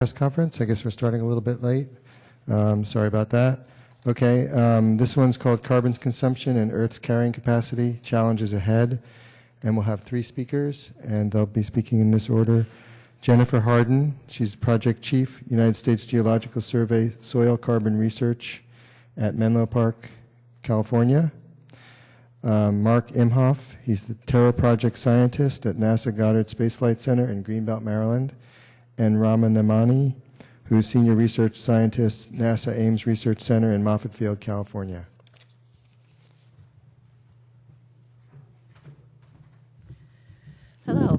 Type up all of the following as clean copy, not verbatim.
Press conference. I guess we're starting a little bit late. Sorry about that. Okay, this one's called Carbon Consumption and Earth's Carrying Capacity, Challenges Ahead. And we'll have three speakers, and they'll be speaking in this order. Jennifer Harden, she's Project Chief, United States Geological Survey Soil Carbon Research at Menlo Park, California. Mark Imhoff, he's the Terra Project Scientist at NASA Goddard Space Flight Center in Greenbelt, Maryland. And Rama Namani, who is Senior Research Scientist, NASA Ames Research Center in Moffett Field, California. Hello.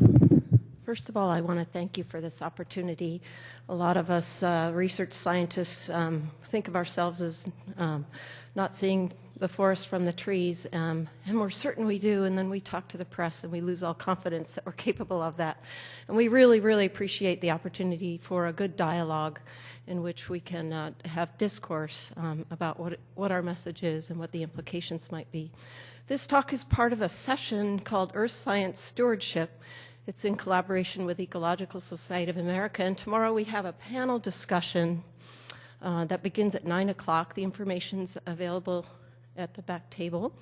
First of all, I want to thank you for this opportunity. A lot of us research scientists think of ourselves as not seeing the forest from the trees, and we're certain we do, and then we talk to the press and we lose all confidence that we're capable of that. And we really, really appreciate the opportunity for a good dialogue in which we can have discourse about what our message is and what the implications might be. This talk is part of a session called Earth Science Stewardship. It's in collaboration with Ecological Society of America, and tomorrow we have a panel discussion that begins at 9 o'clock. The information's available at the back table.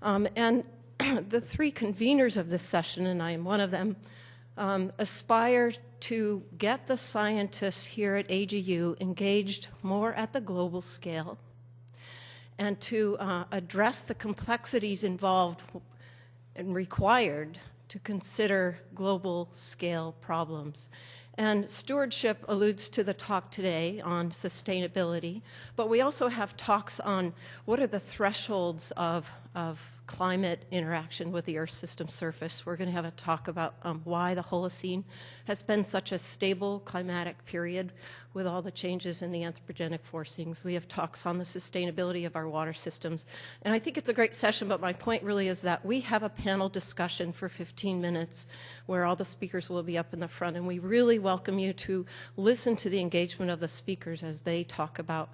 And the three conveners of this session, and I am one of them, aspire to get the scientists here at AGU engaged more at the global scale and to address the complexities involved and required to consider global scale problems. And stewardship alludes to the talk today on sustainability, but we also have talks on what are the thresholds of climate interaction with the Earth system surface. We're going to have a talk about why the Holocene has been such a stable climatic period with all the changes in the anthropogenic forcings. We have talks on the sustainability of our water systems. And I think it's a great session, but my point really is that we have a panel discussion for 15 minutes where all the speakers will be up in the front, and we really welcome you to listen to the engagement of the speakers as they talk about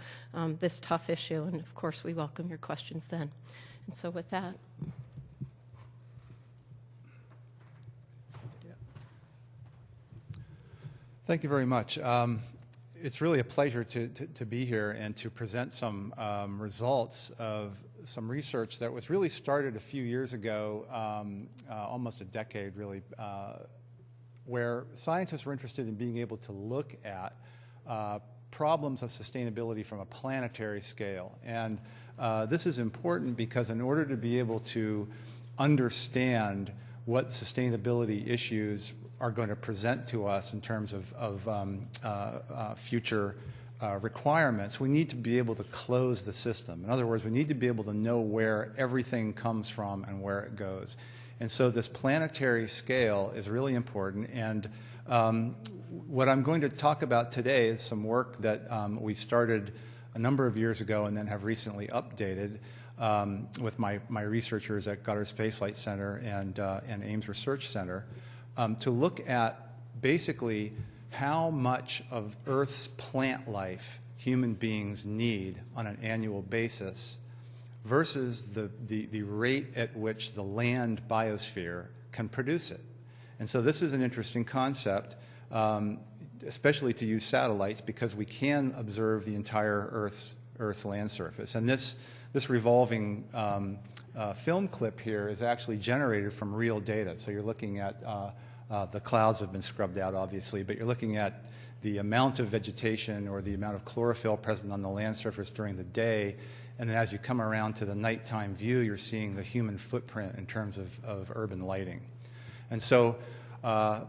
this tough issue. And of course, we welcome your questions then. And so with that. Thank you very much. It's really a pleasure to be here and to present some results of some research that was really started a few years ago, almost a decade really, where scientists were interested in being able to look at problems of sustainability from a planetary scale. And this is important because in order to be able to understand what sustainability issues are going to present to us in terms of future requirements, we need to be able to close the system. In other words, we need to be able to know where everything comes from and where it goes. And so this planetary scale is really important. And what I'm going to talk about today is some work that we started a number of years ago and then have recently updated with my researchers at Goddard Space Flight Center and Ames Research Center to look at basically how much of Earth's plant life human beings need on an annual basis versus the rate at which the land biosphere can produce it. And so this is an interesting concept, especially to use satellites, because we can observe the entire Earth's land surface. And this revolving film clip here is actually generated from real data. So you're looking at the clouds have been scrubbed out, obviously, but you're looking at the amount of vegetation or the amount of chlorophyll present on the land surface during the day. And then as you come around to the nighttime view, you're seeing the human footprint in terms of urban lighting. And so I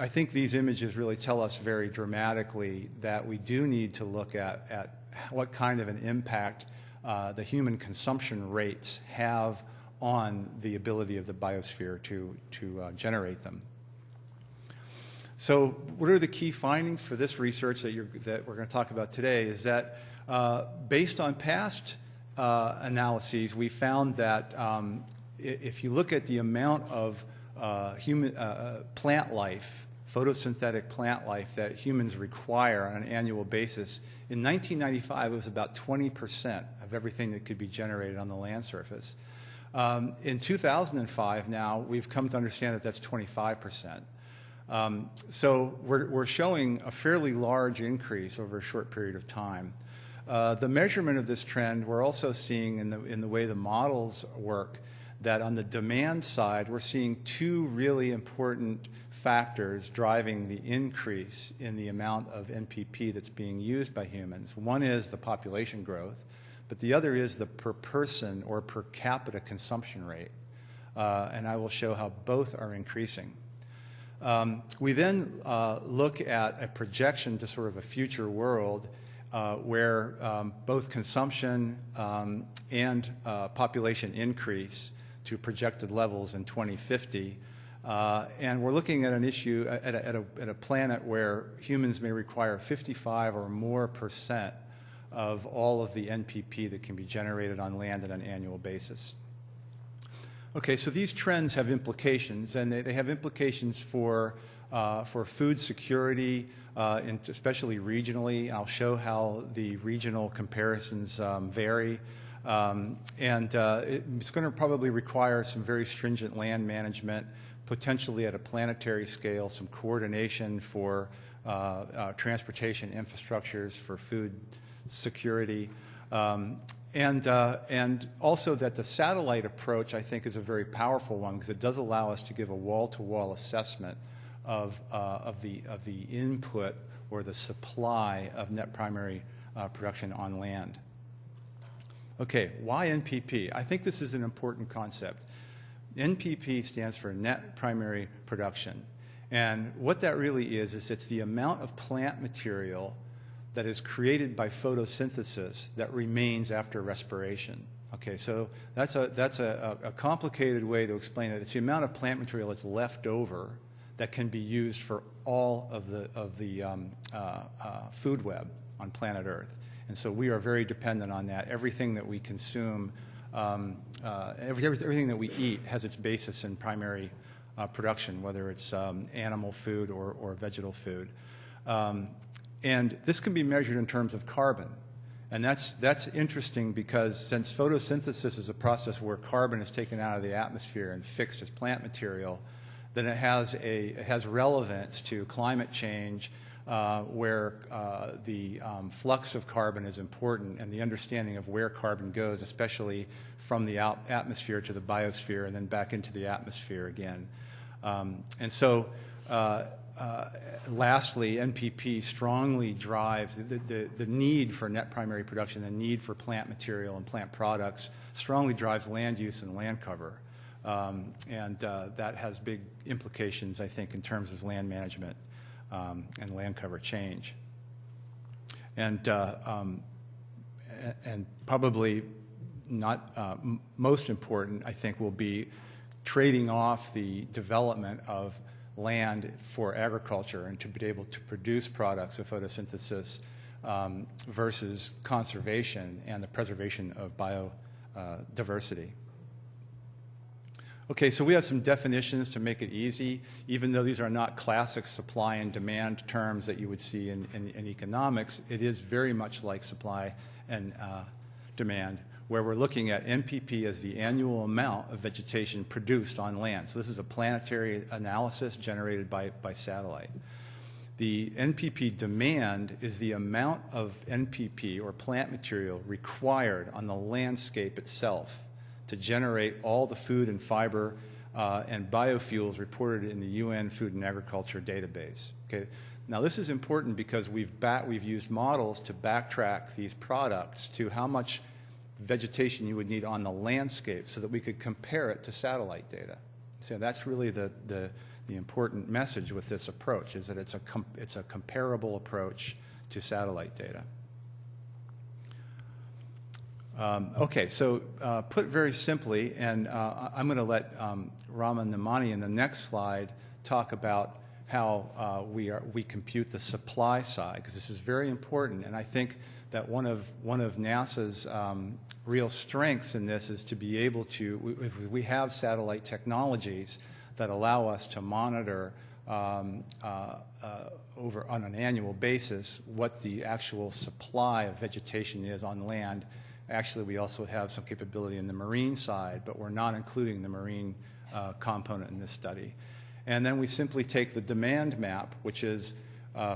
think these images really tell us very dramatically that we do need to look at what kind of an impact the human consumption rates have on the ability of the biosphere to generate them. So what are the key findings for this research that we're going to talk about today is that based on past analyses, we found that if you look at the amount of human plant life, photosynthetic plant life that humans require on an annual basis, in 1995 it was about 20% of everything that could be generated on the land surface. In 2005 now, we've come to understand that that's 25%. So we're showing a fairly large increase over a short period of time. The measurement of this trend, we're also seeing in the way the models work, that on the demand side, we're seeing two really important factors driving the increase in the amount of NPP that's being used by humans. One is the population growth, but the other is the per person or per capita consumption rate. And I will show how both are increasing. We then look at a projection to sort of a future world where both consumption and population increase to projected levels in 2050. And we're looking at an issue at a planet where humans may require 55 or more % of all of the NPP that can be generated on land on an annual basis. Okay, so these trends have implications, and they have implications for food security, and especially regionally. I'll show how the regional comparisons vary. It's going to probably require some very stringent land management, potentially at a planetary scale, some coordination for transportation infrastructures for food security. And also that the satellite approach, I think, is a very powerful one because it does allow us to give a wall-to-wall assessment of the input or the supply of net primary production on land. Okay, why NPP? I think this is an important concept. NPP stands for net primary production. And what that really is it's the amount of plant material that is created by photosynthesis that remains after respiration. Okay, so that's a complicated way to explain it. It's the amount of plant material that's left over that can be used for all of the food web on planet Earth. And so we are very dependent on that. Everything that we consume, everything that we eat has its basis in primary production, whether it's animal food or vegetal food. And this can be measured in terms of carbon. And that's interesting because since photosynthesis is a process where carbon is taken out of the atmosphere and fixed as plant material, then it has relevance to climate change, where the flux of carbon is important and the understanding of where carbon goes, especially from the atmosphere to the biosphere and then back into the atmosphere again. Lastly, NPP strongly drives the need for net primary production, the need for plant material and plant products, strongly drives land use and land cover. That has big implications, I think, in terms of land management and land cover change. And probably not most important, I think, will be trading off the development of land for agriculture and to be able to produce products of photosynthesis versus conservation and the preservation of biodiversity. Okay, so we have some definitions to make it easy. Even though these are not classic supply and demand terms that you would see in economics, it is very much like supply and demand, where we're looking at NPP as the annual amount of vegetation produced on land. So this is a planetary analysis generated by satellite. The NPP demand is the amount of NPP or plant material required on the landscape itself to generate all the food and fiber and biofuels reported in the UN Food and Agriculture database. Okay. Now this is important because we've used models to backtrack these products to how much vegetation you would need on the landscape so that we could compare it to satellite data. So that's really the important message with this approach, is that it's a comparable approach to satellite data. Okay, so put very simply, and I'm going to let Raman Namani in the next slide talk about how we compute the supply side, because this is very important, and I think that one of NASA's real strengths in this is to be able to, if we have satellite technologies that allow us to monitor over on an annual basis what the actual supply of vegetation is on land. Actually, we also have some capability in the marine side, but we're not including the marine component in this study. And then we simply take the demand map, which is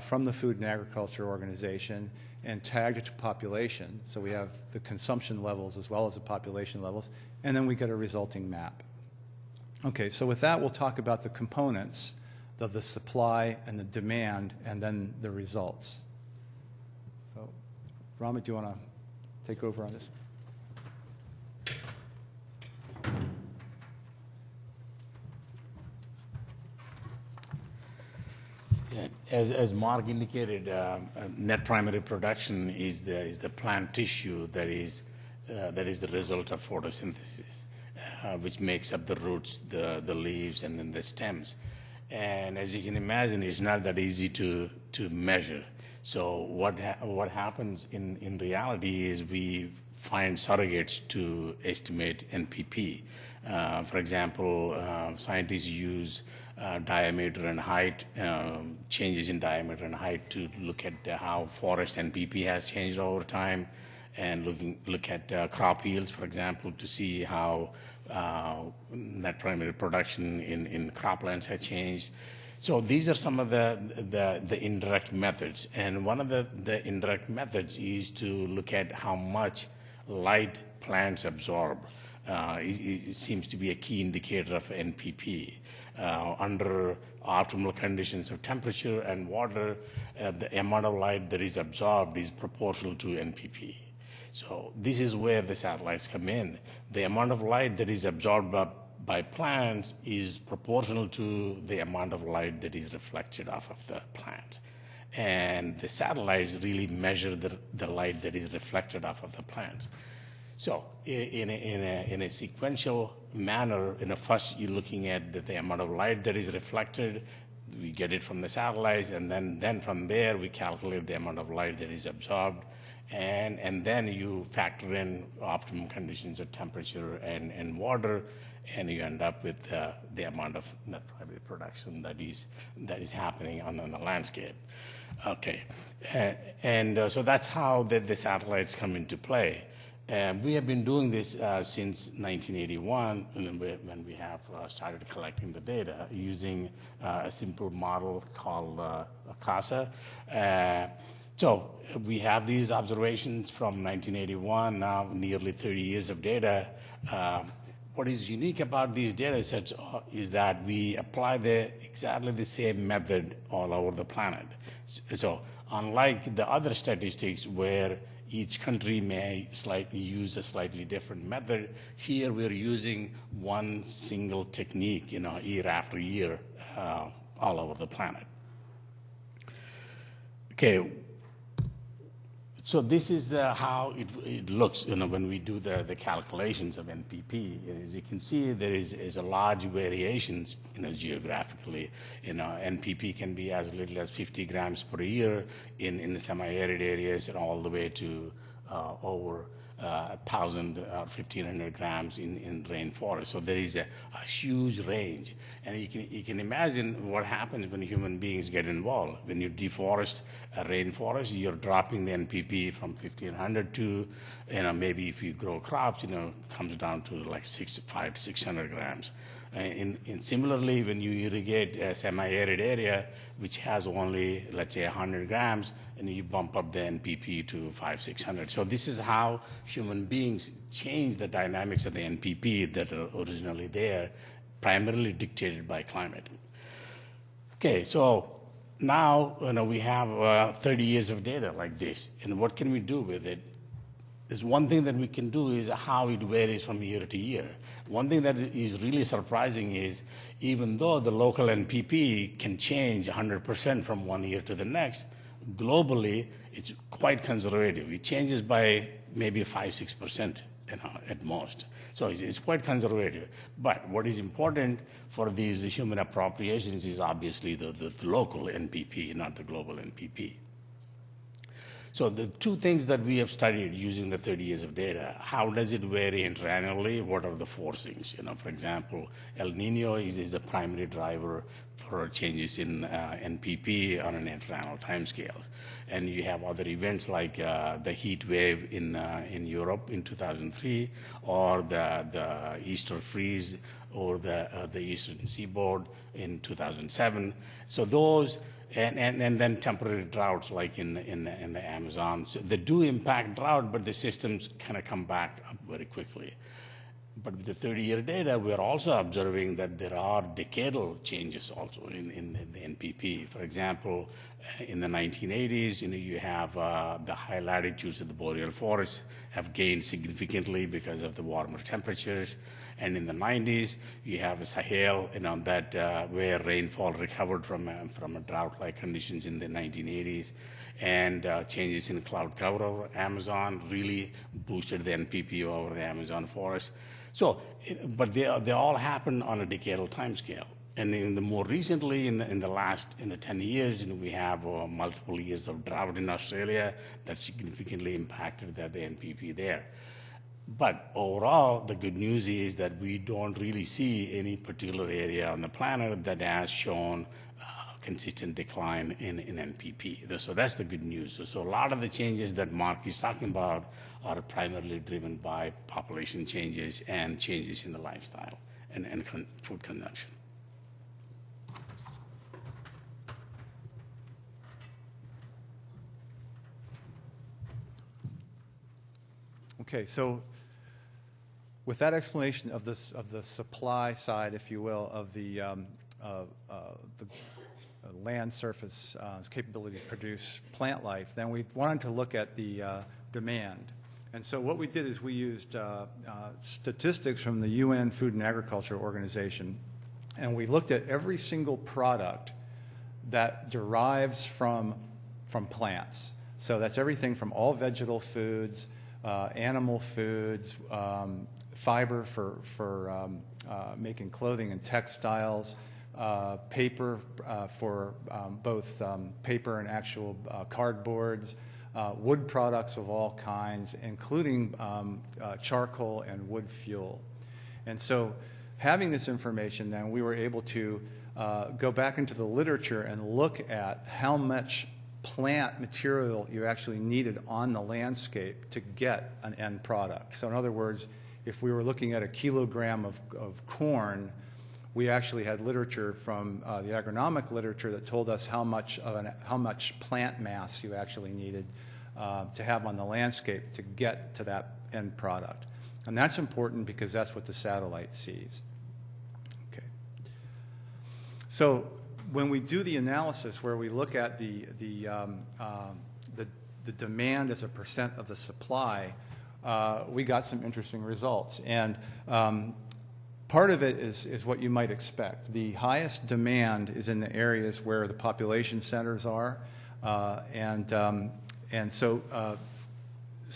from the Food and Agriculture Organization, and tag it to population. So we have the consumption levels as well as the population levels, and then we get a resulting map. Okay, so with that, we'll talk about the components of the supply and the demand, and then the results. So, Ramit, do you want to take over on this? Yeah, as Mark indicated, net primary production is the plant tissue that is the result of photosynthesis, which makes up the roots, the leaves, and then the stems. And as you can imagine, it's not that easy to measure. So what happens in reality is we find surrogates to estimate NPP. For example, scientists use diameter and height, changes in diameter and height to look at how forest NPP has changed over time, and look at crop yields, for example, to see how net primary production in croplands has changed. So these are some of the indirect methods. And one of the indirect methods is to look at how much light plants absorb. It seems to be a key indicator of NPP. Under optimal conditions of temperature and water, the amount of light that is absorbed is proportional to NPP. So this is where the satellites come in. The amount of light that is absorbed by plants is proportional to the amount of light that is reflected off of the plant. And the satellites really measure the light that is reflected off of the plants. So in a sequential manner, first you're looking at the amount of light that is reflected. We get it from the satellites, and then from there we calculate the amount of light that is absorbed. And then you factor in optimum conditions of temperature and water, and you end up with the amount of net primary production that is happening on the landscape. Okay, so that's how the satellites come into play. We have been doing this since 1981, when we have started collecting the data using a simple model called CASA. So we have these observations from 1981, now nearly 30 years of data. What is unique about these data sets is that we apply exactly the same method all over the planet. So unlike the other statistics where each country may use a slightly different method, here we're using one single technique, year after year, all over the planet. Okay. So this is how it looks, when we do the calculations of NPP. As you can see, there is a large variations, geographically. NPP can be as little as 50 grams per year in the semi-arid areas, and all the way to over 1,000 or 1,500 grams in rainforest. So there is a huge range, and you can imagine what happens when human beings get involved. When you deforest a rainforest, you're dropping the NPP from 1,500 to, maybe if you grow crops, comes down to like 500 to 600 grams. And similarly, when you irrigate a semi-arid area, which has only, let's say, 100 grams, and you bump up the NPP to 500, 600. So this is how human beings change the dynamics of the NPP that are originally there, primarily dictated by climate. Okay, so now we have 30 years of data like this, and what can we do with it? There's one thing that we can do is how it varies from year to year. One thing that is really surprising is even though the local NPP can change 100% from one year to the next, globally it's quite conservative. It changes by maybe 5-6%, at most. So it's quite conservative. But what is important for these human appropriations is obviously the local NPP, not the global NPP. So the two things that we have studied using the 30 years of data, how does it vary interannually? What are the forcings? For example, El Nino is a primary driver for changes in NPP on an interannual timescales. And you have other events like the heat wave in Europe in 2003, or the Easter freeze, or the Eastern Seaboard in 2007. So those, and then temporary droughts like in the Amazon. So they do impact drought, but the systems kind of come back up very quickly. But with the 30-year data, we're also observing that there are decadal changes also in the NPP. For example, in the 1980s, you have the high latitudes of the boreal forests have gained significantly because of the warmer temperatures. And in the 90s, you have Sahel, that where rainfall recovered from a drought-like conditions in the 1980s, and changes in cloud cover over Amazon really boosted the NPP over the Amazon forest. So, but they all happen on a decadal timescale. And in the more recently, in the last 10 years, we have multiple years of drought in Australia that significantly impacted the NPP there. But overall, the good news is that we don't really see any particular area on the planet that has shown consistent decline in NPP. So that's the good news. So a lot of the changes that Mark is talking about are primarily driven by population changes and changes in the lifestyle and food consumption. Okay, so with that explanation of the supply side, if you will, of the land surface capability to produce plant life, then we wanted to look at the demand. And so what we did is we used statistics from the UN Food and Agriculture Organization, and we looked at every single product that derives from plants. So that's everything from all vegetal foods, animal foods, fiber for making clothing and textiles, paper for both paper and actual cardboards, wood products of all kinds, including charcoal and wood fuel. And so having this information, then we were able to go back into the literature and look at how much plant material you actually needed on the landscape to get an end product. So in other words, if we were looking at a kilogram of corn, we actually had literature from the agronomic literature that told us how much plant mass you actually needed to have on the landscape to get to that end product. And that's important because that's what the satellite sees. Okay. So when we do the analysis where we look at the demand as a percent of the supply, we got some interesting results. And part of it is what you might expect. The highest demand is in the areas where the population centers are, and so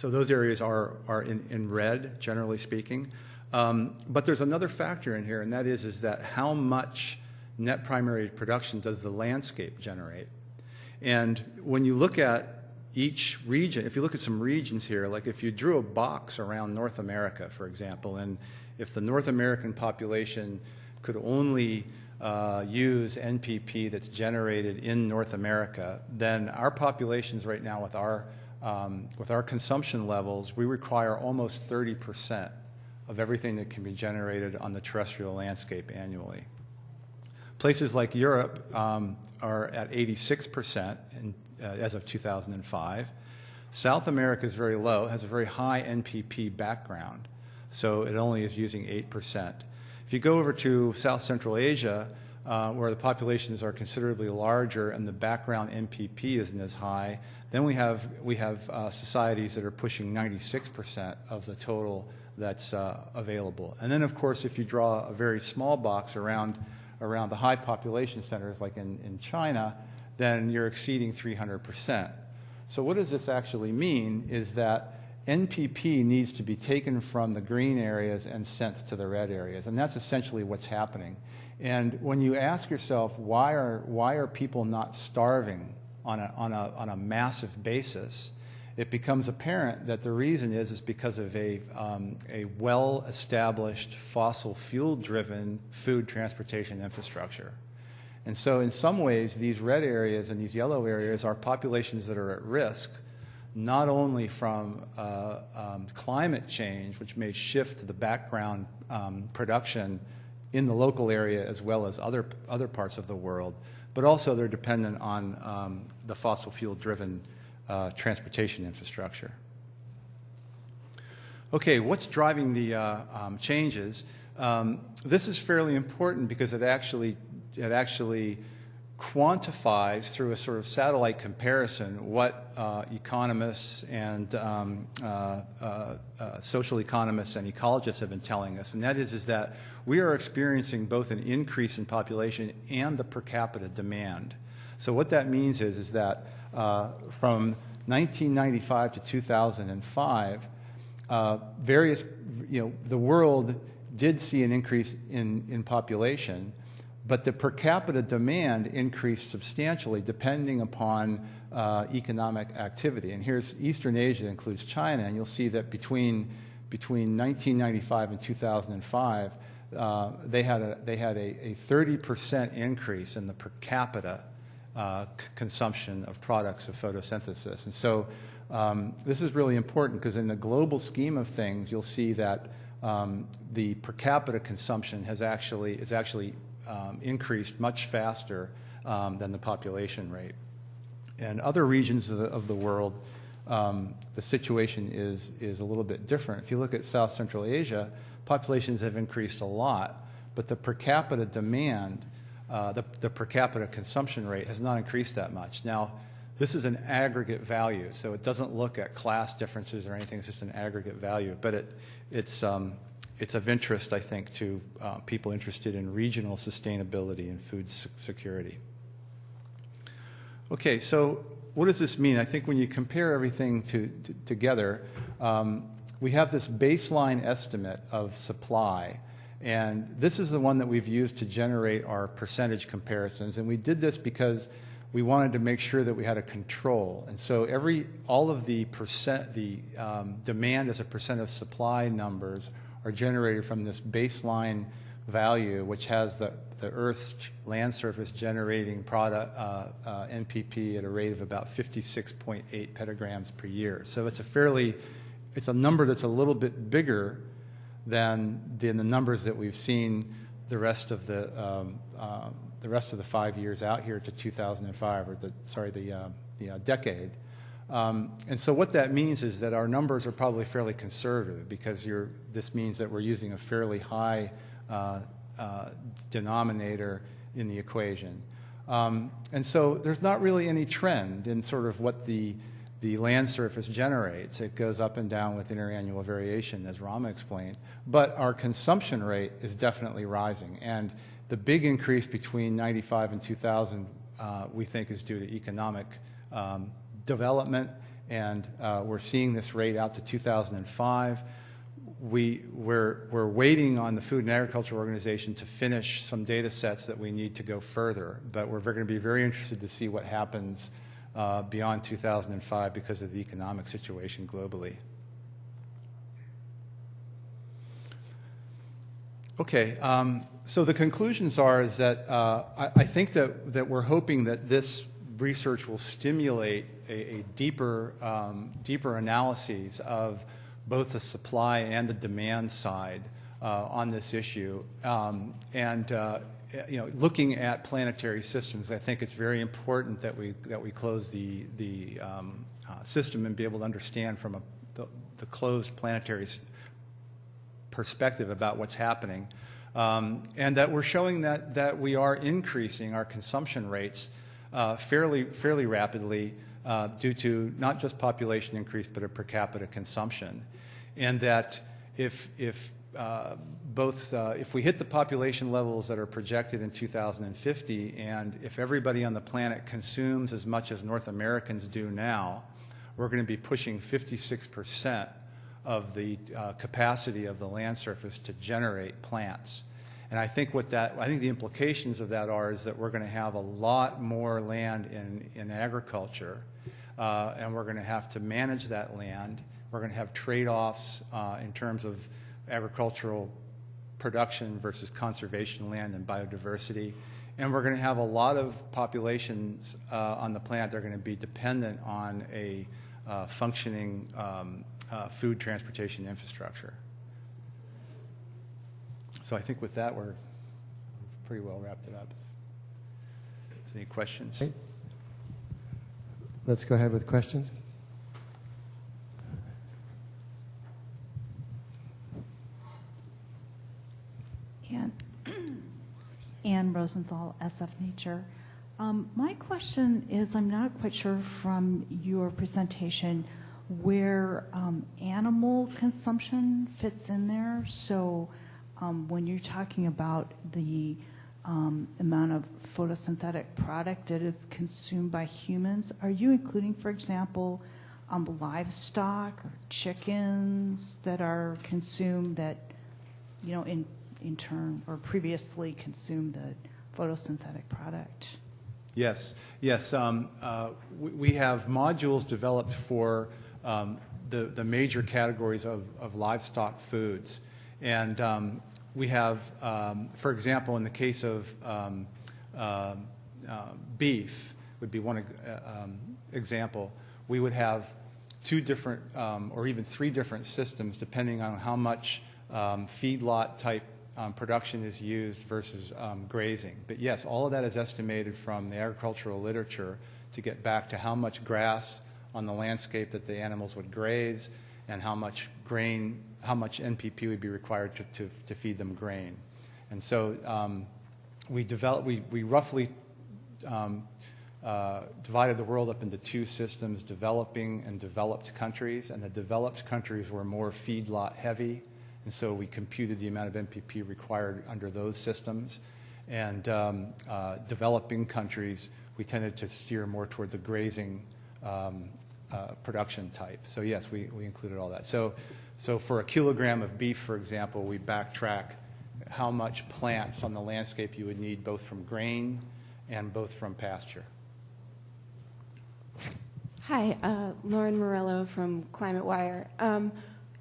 those areas are in red, generally speaking. But there's another factor in here, and that is that how much net primary production does the landscape generate? And when you look at each region, if you look at some regions here, like if you drew a box around North America, for example, and if the North American population could only use NPP that's generated in North America, then our populations right now with our consumption levels, we require almost 30% of everything that can be generated on the terrestrial landscape annually. Places like Europe are at 86% as of 2005. South America is very low, has a very high NPP background, so it only is using 8%. If you go over to South Central Asia, where the populations are considerably larger and the background NPP isn't as high, then we have societies that are pushing 96% of the total that's available. And then, of course, if you draw a very small box around the high population centers, like in China, then you're exceeding 300%. So what does this actually mean is that NPP needs to be taken from the green areas and sent to the red areas, and that's essentially what's happening. And when you ask yourself, why are people not starving on a massive basis, it becomes apparent that the reason is because of a well-established fossil fuel-driven food transportation infrastructure. And so in some ways, these red areas and these yellow areas are populations that are at risk, not only from climate change, which may shift the background production in the local area as well as other parts of the world, but also they're dependent on the fossil fuel-driven transportation infrastructure. Okay, what's driving the changes? This is fairly important because it actually quantifies through a sort of satellite comparison what economists and social economists and ecologists have been telling us, and that is that we are experiencing both an increase in population and the per capita demand. So what that means is that from 1995 to 2005, the world did see an increase in population, but the per capita demand increased substantially depending upon economic activity. And here's Eastern Asia, includes China, and you'll see that between 1995 and 2005, they had a 30% increase in the per capita consumption of products of photosynthesis. And so this is really important because in the global scheme of things, you'll see that the per capita consumption is actually increased much faster than the population rate. In other regions of the world, the situation is a little bit different. If you look at South Central Asia, populations have increased a lot, but the per capita demand, the per capita consumption rate has not increased that much. Now, this is an aggregate value, so it doesn't look at class differences or anything. It's just an aggregate value, but it's of interest, I think, to people interested in regional sustainability and food security. Okay, so what does this mean? I think when you compare everything together, we have this baseline estimate of supply, and this is the one that we've used to generate our percentage comparisons, and we did this because we wanted to make sure that we had a control. And so all of the demand as a percent of supply numbers are generated from this baseline value, which has the Earth's land surface generating product NPP at a rate of about 56.8 petagrams per year. So it's a number that's a little bit bigger than the numbers that we've seen the rest of the 5 years out here to 2005, or the decade. And so what that means is that our numbers are probably fairly conservative because this means that we're using a fairly high denominator in the equation. And so there's not really any trend in sort of what the land surface generates. It goes up and down with interannual variation, as Rama explained. But our consumption rate is definitely rising. And the big increase between 95 and 2000, we think, is due to economic development, and we're seeing this rate out to 2005. We're waiting on the Food and Agriculture Organization to finish some data sets that we need to go further, but we're going to be very interested to see what happens beyond 2005 because of the economic situation globally. Okay, so the conclusions is that I think that we're hoping that this research will stimulate a deeper analyses of both the supply and the demand side on this issue, and looking at planetary systems. I think it's very important that we close the system and be able to understand from the closed planetary perspective about what's happening, and that we're showing that we are increasing our consumption rates fairly rapidly due to not just population increase but a per capita consumption, and that if we hit the population levels that are projected in 2050, and if everybody on the planet consumes as much as North Americans do now, we're going to be pushing 56% of the capacity of the land surface to generate plants. And I think the implications of that is that we're going to have a lot more land in agriculture, and we're going to have to manage that land. We're going to have trade-offs in terms of agricultural production versus conservation land and biodiversity. And we're going to have a lot of populations on the planet that are going to be dependent on a functioning food transportation infrastructure. So I think with that, we're pretty well wrapped it up. So any questions? Okay. Let's go ahead with questions. Ann Rosenthal, SF Nature. My question is, I'm not quite sure from your presentation where animal consumption fits in there. So when you're talking about the amount of photosynthetic product that is consumed by humans, are you including, for example, livestock or chickens that are consumed that, you know, in turn or previously consumed the photosynthetic product? Yes, yes. We have modules developed for the major categories of livestock foods. And we have, for example, in the case of beef, would be one example, we would have 2 different or even 3 different systems depending on how much feedlot type production is used versus grazing. But yes, all of that is estimated from the agricultural literature to get back to how much grass on the landscape that the animals would graze and how much grain, how much NPP would be required to feed them grain. And so we roughly divided the world up into 2 systems, developing and developed countries, and the developed countries were more feedlot heavy. And so we computed the amount of NPP required under those systems. And developing countries, we tended to steer more toward the grazing production type. So yes, we included all that. So for a kilogram of beef, for example, we backtrack how much plants on the landscape you would need both from grain and both from pasture. Hi, Lauren Morello from Climate Wire.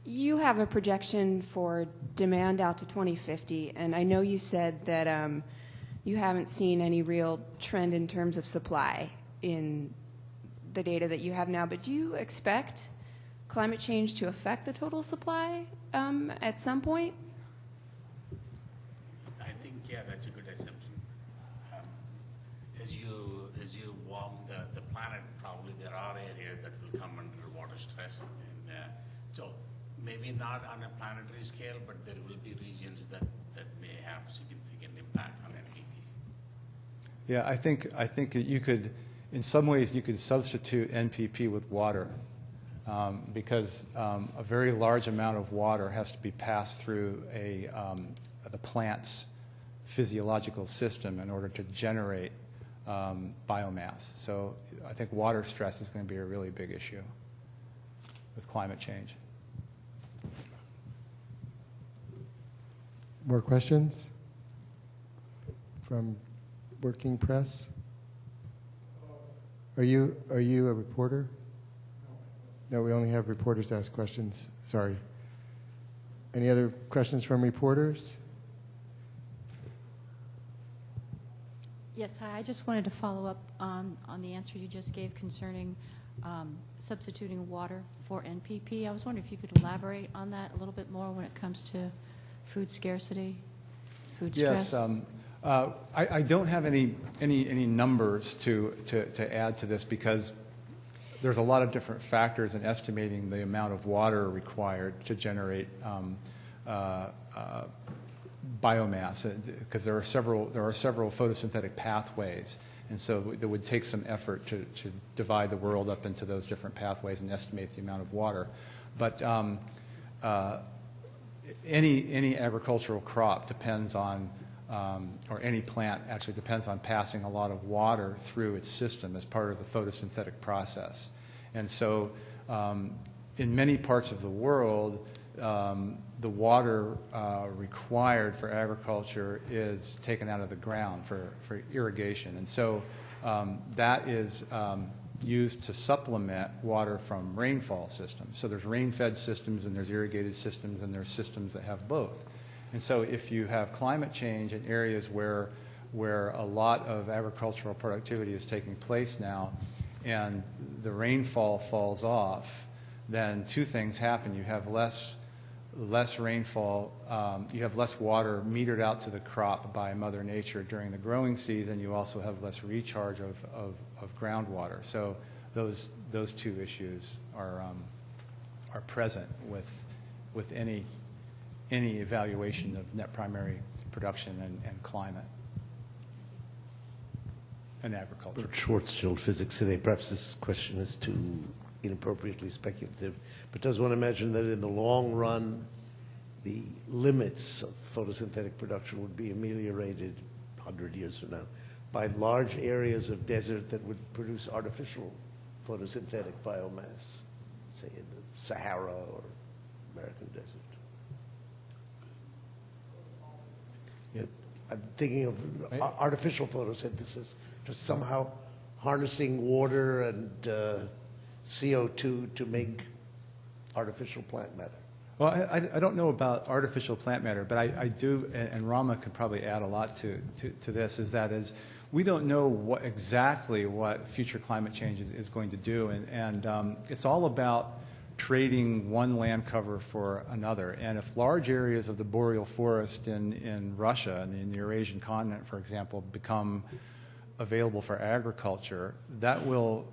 You have a projection for demand out to 2050, and I know you said that you haven't seen any real trend in terms of supply in the data that you have now, but do you expect climate change to affect the total supply at some point? I think, yeah, that's a good assumption. As you warm the planet, probably there are areas that will come under water stress. And so maybe not on a planetary scale, but there will be regions that may have significant impact on NPP. Yeah, I think that you could, in some ways, you could substitute NPP with water because a very large amount of water has to be passed through the plant's physiological system in order to generate biomass. So I think water stress is going to be a really big issue with climate change. More questions from working press? Are you a reporter? No, we only have reporters ask questions. Sorry. Any other questions from reporters? Yes, hi. I just wanted to follow up on the answer you just gave concerning substituting water for NPP. I was wondering if you could elaborate on that a little bit more when it comes to food scarcity, food stress. Yes, I don't have any numbers to add to this because there's a lot of different factors in estimating the amount of water required to generate biomass, because there are several photosynthetic pathways, and so it would take some effort to divide the world up into those different pathways and estimate the amount of water. But any agricultural crop depends on, or any plant actually depends on passing a lot of water through its system as part of the photosynthetic process. And so in many parts of the world, the water required for agriculture is taken out of the ground for irrigation. And so that is used to supplement water from rainfall systems. So there's rain-fed systems and there's irrigated systems and there's systems that have both. And so if you have climate change in areas where a lot of agricultural productivity is taking place now and the rainfall falls off, then two things happen. You have less rainfall, you have less water metered out to the crop by Mother Nature during the growing season. You also have less recharge of groundwater. So those two issues are present with any evaluation of net primary production and climate and agriculture. Lord Schwarzschild, Physics Today. Perhaps this question is too inappropriately speculative, but does one imagine that in the long run, the limits of photosynthetic production would be ameliorated 100 years from now by large areas of desert that would produce artificial photosynthetic biomass, say in the Sahara or American desert? Yeah. I'm thinking of artificial photosynthesis, just somehow harnessing water and CO2 to make artificial plant matter. Well, I don't know about artificial plant matter, but I do, and Rama could probably add a lot to this, is we don't know exactly what future climate change is going to do, and it's all about trading one land cover for another. And if large areas of the boreal forest in Russia and in the Eurasian continent, for example, become available for agriculture, that will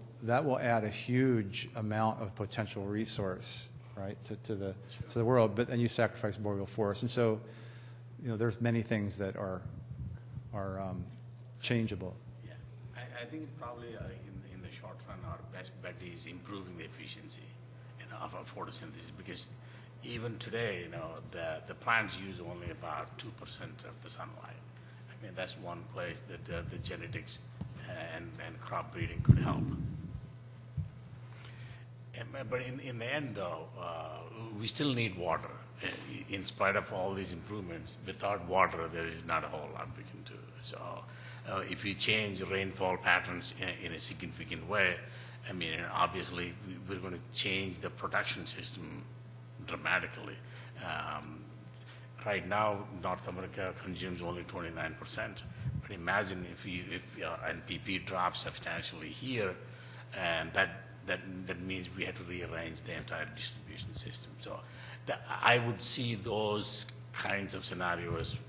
add a huge amount of potential resource, right, to the world. But then you sacrifice boreal forests, and so there's many things that are changeable. Yeah, I think probably in the short run, our best bet is improving the efficiency of our photosynthesis, because even today, the plants use only about 2% of the sunlight. I mean, that's one place that the genetics and crop breeding could help. But in the end, though, we still need water. In spite of all these improvements, without water, there is not a whole lot we can do. So if we change rainfall patterns in a significant way, I mean, obviously, we're going to change the production system dramatically. Right now, North America consumes only 29%. But imagine if NPP drops substantially here, and that means we have to rearrange the entire distribution system. So I would see those kinds of scenarios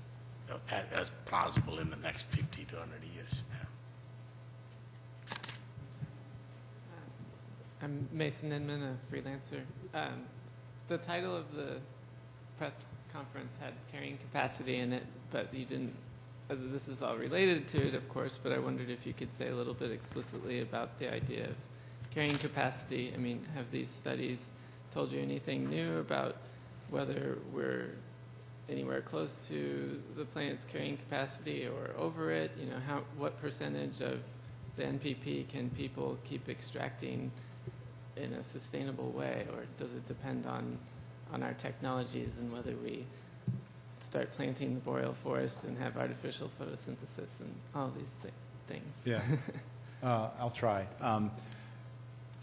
as plausible in the next 50 to 100 years. I'm Mason Inman, a freelancer. The title of the press conference had carrying capacity in it, but you didn't. This is all related to it, of course, but I wondered if you could say a little bit explicitly about the idea of carrying capacity. I mean, have these studies told you anything new about whether we're anywhere close to the planet's carrying capacity or over it? What percentage of the NPP can people keep extracting in a sustainable way, or does it depend on our technologies and whether we start planting the boreal forest and have artificial photosynthesis and all these things? Yeah, I'll try.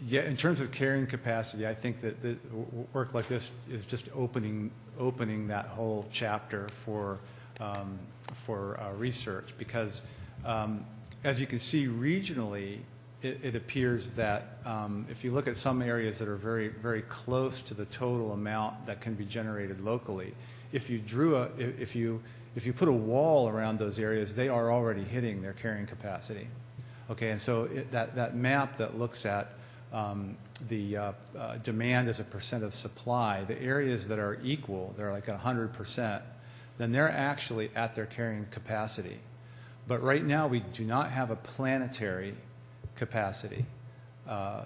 Yeah, in terms of carrying capacity, I think that work like this is just opening that whole chapter for research, because as you can see regionally, it appears that if you look at some areas that are very, very close to the total amount that can be generated locally, if you put a wall around those areas, they are already hitting their carrying capacity. Okay, and so that map that looks at the demand as a percent of supply, the areas that are equal, they're like 100%, then they're actually at their carrying capacity. But right now we do not have a planetary capacity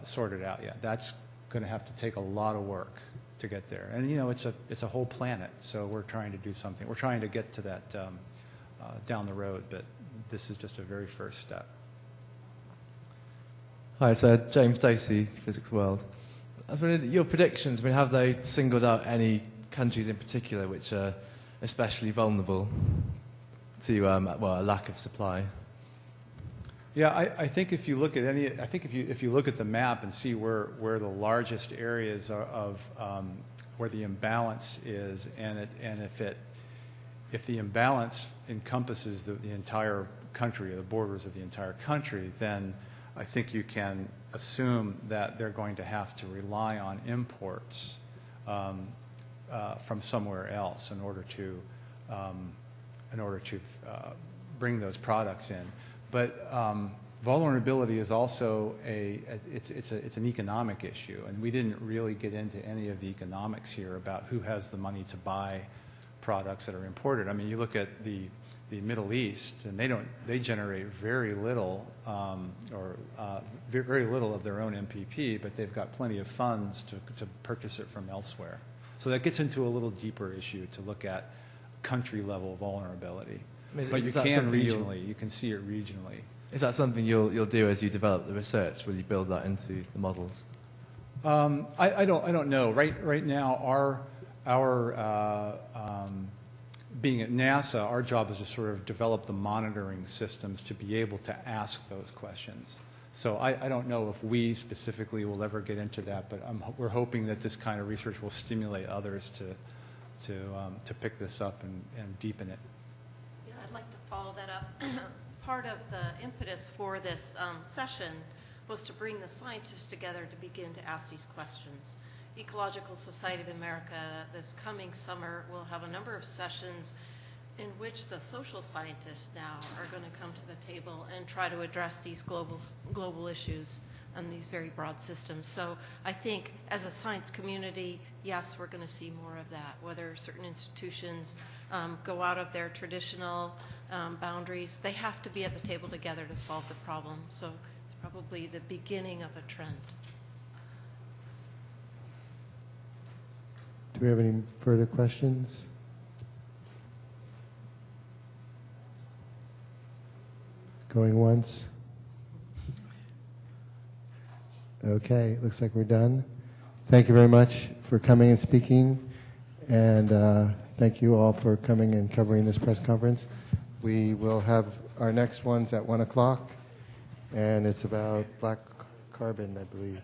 sorted out yet. That's going to have to take a lot of work to get there. And it's a whole planet, so we're trying to do something. We're trying to get to that down the road, but this is just a very first step. Hi, it's James Dacey, Physics World. I was wondering, your predictions, have they singled out any countries in particular which are especially vulnerable to a lack of supply? Yeah, I think if you look at if you look at the map and see where the largest areas are of where the imbalance is, and if the imbalance encompasses the entire country or the borders of the entire country, then I think you can assume that they're going to have to rely on imports from somewhere else in order to bring those products in. But vulnerability is also it's an economic issue, and we didn't really get into any of the economics here about who has the money to buy products that are imported. I mean, you look at the Middle East, and they generate very little very little of their own MPP, but they've got plenty of funds to purchase it from elsewhere. So that gets into a little deeper issue to look at country level vulnerability. But you can regionally, you can see it regionally. Is that something you'll do as you develop the research? Will you build that into the models? I don't know. Right now, our being at NASA, our job is to sort of develop the monitoring systems to be able to ask those questions. So I don't know if we specifically will ever get into that, but we're hoping that this kind of research will stimulate others to pick this up and deepen it. Yeah, I'd like to follow that up. Part of the impetus for this session was to bring the scientists together to begin to ask these questions. Ecological Society of America this coming summer will have a number of sessions in which the social scientists now are going to come to the table and try to address these global issues and these very broad systems. So I think as a science community, yes, we're going to see more of that, whether certain institutions go out of their traditional boundaries. They have to be at the table together to solve the problem. So it's probably the beginning of a trend. Do we have any further questions? Going once? Okay, looks like we're done. Thank you very much for coming and speaking, and thank you all for coming and covering this press conference. We will have our next ones at 1 o'clock, and it's about black carbon, I believe.